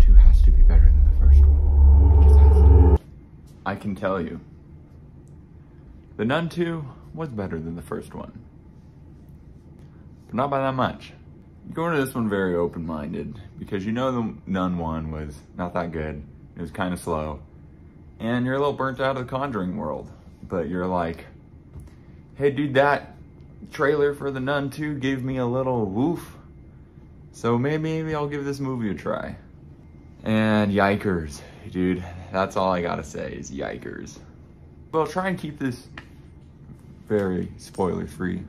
2 has to be better than the first one. It just has to. I can tell you, The Nun 2 was better than the first one. But not by that much. You go into this one very open-minded because you know the Nun 1 was not that good. It was kind of slow. And you're a little burnt out of the Conjuring world. But you're like, hey dude, that trailer for The Nun 2 gave me a little woof. So maybe I'll give this movie a try. And yikers, dude. That's all I gotta say is yikers. Well, try and keep this very spoiler-free.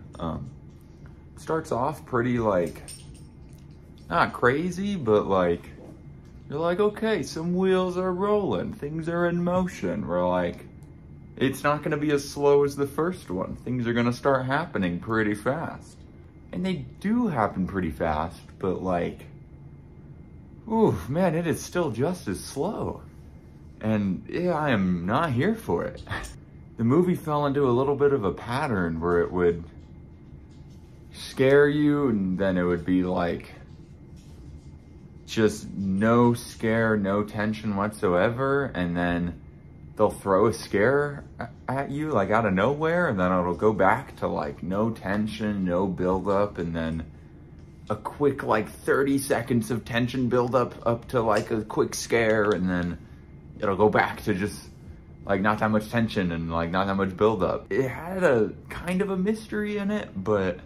Starts off pretty like, not crazy, but like, you're like, okay, some wheels are rolling, things are in motion. We're like, it's not gonna be as slow as the first one. Things are gonna start happening pretty fast. And they do happen pretty fast, but like, ooh, man, it is still just as slow. And yeah, I am not here for it. The movie fell into a little bit of a pattern where it would scare you and then it would be like, just no scare, no tension whatsoever. And then they'll throw a scare at you like out of nowhere. And then it'll go back to like no tension, no buildup. And then a quick like 30 seconds of tension buildup up to like a quick scare. And then it'll go back to just like not that much tension and like not that much buildup. It had a kind of a mystery in it, but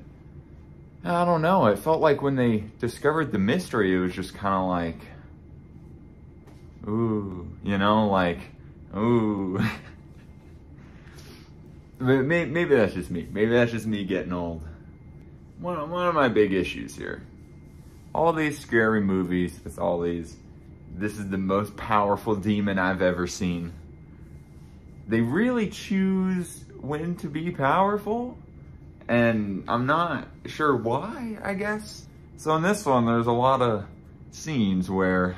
I don't know. It felt like when they discovered the mystery, it was just kind of like, ooh, you know, like, ooh. Maybe that's just me. Maybe that's just me getting old. One of my big issues here. All these scary movies with all these, this is the most powerful demon I've ever seen. They really choose when to be powerful. And I'm not sure why, I guess. So in this one, there's a lot of scenes where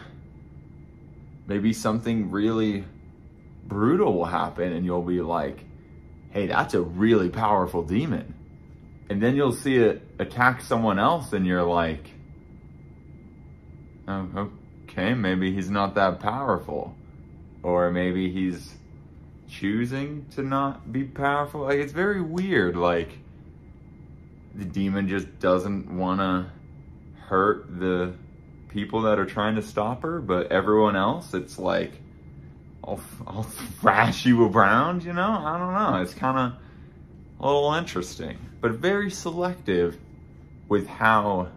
maybe something really brutal will happen and you'll be like, hey, that's a really powerful demon. And then you'll see it attack someone else and you're like, oh, okay, maybe he's not that powerful. Or maybe he's choosing to not be powerful. Like, it's very weird, like, the demon just doesn't want to hurt the people that are trying to stop her, but everyone else, it's like, I'll thrash you around, you know? I don't know. It's kind of a little interesting, but very selective with how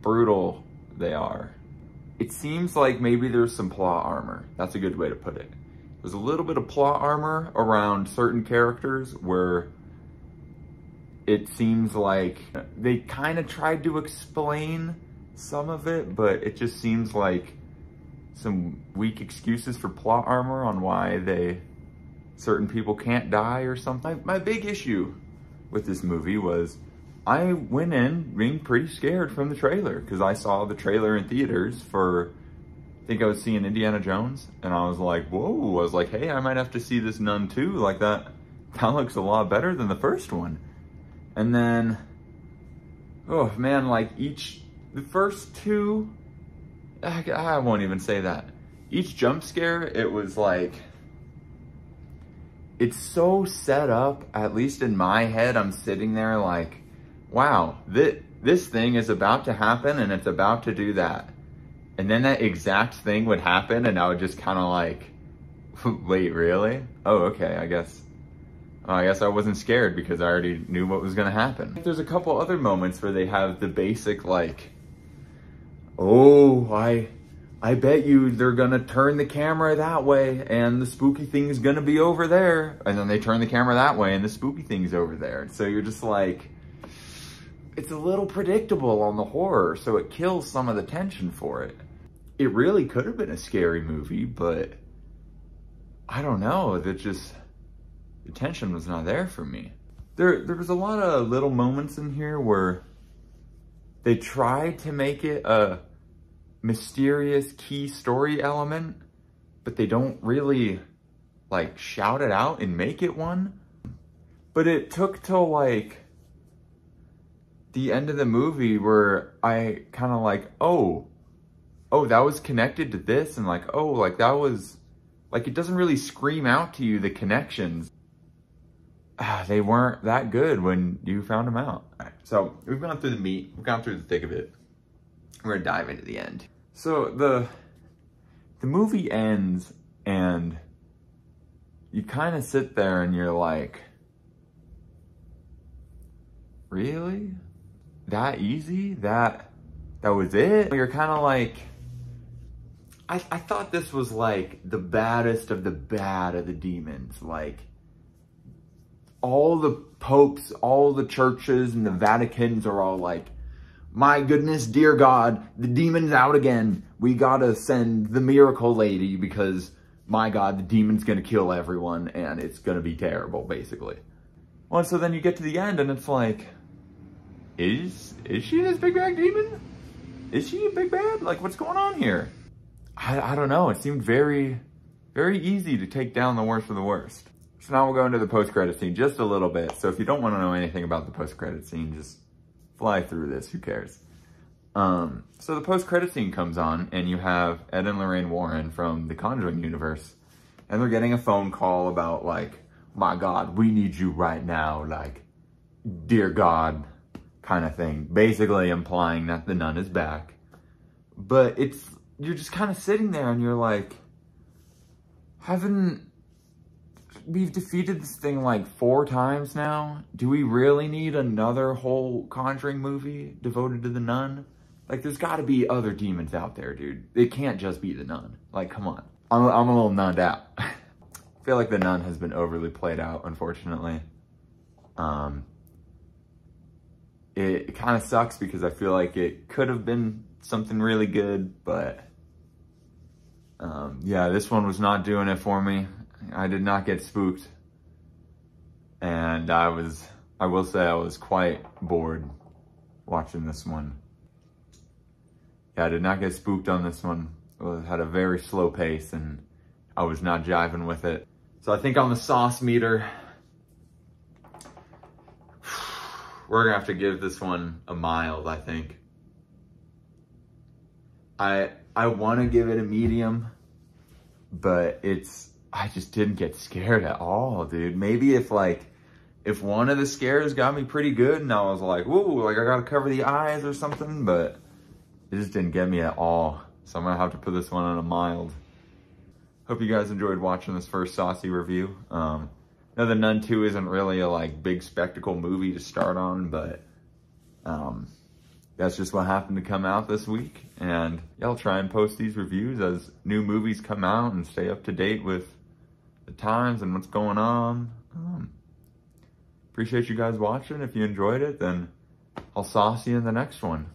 brutal they are. It seems like maybe there's some plot armor. That's a good way to put it. There's a little bit of plot armor around certain characters where it seems like they kind of tried to explain some of it, but it just seems like some weak excuses for plot armor on why certain people can't die or something. My big issue with this movie was I went in being pretty scared from the trailer because I saw the trailer in theaters for, I think I was seeing Indiana Jones, and I was like, whoa, I was like, hey, I might have to see this Nun 2, like that looks a lot better than the first one. And then, oh man, like the first two, I won't even say that. Each jump scare, it was like, it's so set up, at least in my head, I'm sitting there like, wow, this thing is about to happen and it's about to do that. And then that exact thing would happen and I would just kind of like, wait, really? Oh, okay, I guess I wasn't scared because I already knew what was gonna happen. There's a couple other moments where they have the basic like, oh, I bet you they're gonna turn the camera that way and the spooky thing's gonna be over there. And then they turn the camera that way and the spooky thing's over there. So you're just like, it's a little predictable on the horror, so it kills some of the tension for it. It really could have been a scary movie, but I don't know, the tension was not there for me. There was a lot of little moments in here where they tried to make it a mysterious key story element, but they don't really like shout it out and make it one. But it took till like the end of the movie where I kind of like, oh, oh, that was connected to this, and like, oh, like that was, like it doesn't really scream out to you the connections. They weren't that good when you found them out. All right, so we've gone through the meat, we've gone through the thick of it. We're gonna dive into the end. So the movie ends and you kind of sit there and you're like, really? That easy? That was it? You're kind of like, I thought this was like the baddest of the bad of the demons. Like all the popes, all the churches and the Vaticans are all like, my goodness, dear God, the demon's out again. We gotta send the miracle lady because, my God, the demon's gonna kill everyone and it's gonna be terrible, basically. Well, so then you get to the end and it's like, is she this big bad demon? Is she a big bad? Like, what's going on here? I don't know. It seemed very, very easy to take down the worst of the worst. So now we'll go into the post-credit scene just a little bit. So if you don't want to know anything about the post-credit scene, just fly through this. Who cares? So the post-credit scene comes on, and you have Ed and Lorraine Warren from the Conjuring universe, and they're getting a phone call about, like, my God, we need you right now, like, dear God, kind of thing. Basically implying that the nun is back. But you're just kind of sitting there, and you're like, we've defeated this thing like 4 times now? Do we really need another whole Conjuring movie devoted to the nun? Like, there's got to be other demons out there, dude. It can't just be the nun. Like, come on. I'm a little nunned out. I feel like the nun has been overly played out, unfortunately. It kind of sucks because I feel like it could have been something really good, but yeah, this one was not doing it for me. I did not get spooked. And I will say I was quite bored watching this one. Yeah, I did not get spooked on this one. It had a very slow pace and I was not jiving with it. So I think on the sauce meter, we're gonna have to give this one a mild, I think. I want to give it a medium, but I just didn't get scared at all, dude. Maybe if one of the scares got me pretty good and I was like, whoa, like I gotta cover the eyes or something, but it just didn't get me at all. So I'm gonna have to put this one on a mild. Hope you guys enjoyed watching this first Saucy review. Now The Nun 2 isn't really a like big spectacle movie to start on, but that's just what happened to come out this week. And yeah, I'll try and post these reviews as new movies come out and stay up to date with the times and what's going on. Appreciate you guys watching. If you enjoyed it, then I'll sauce you in the next one.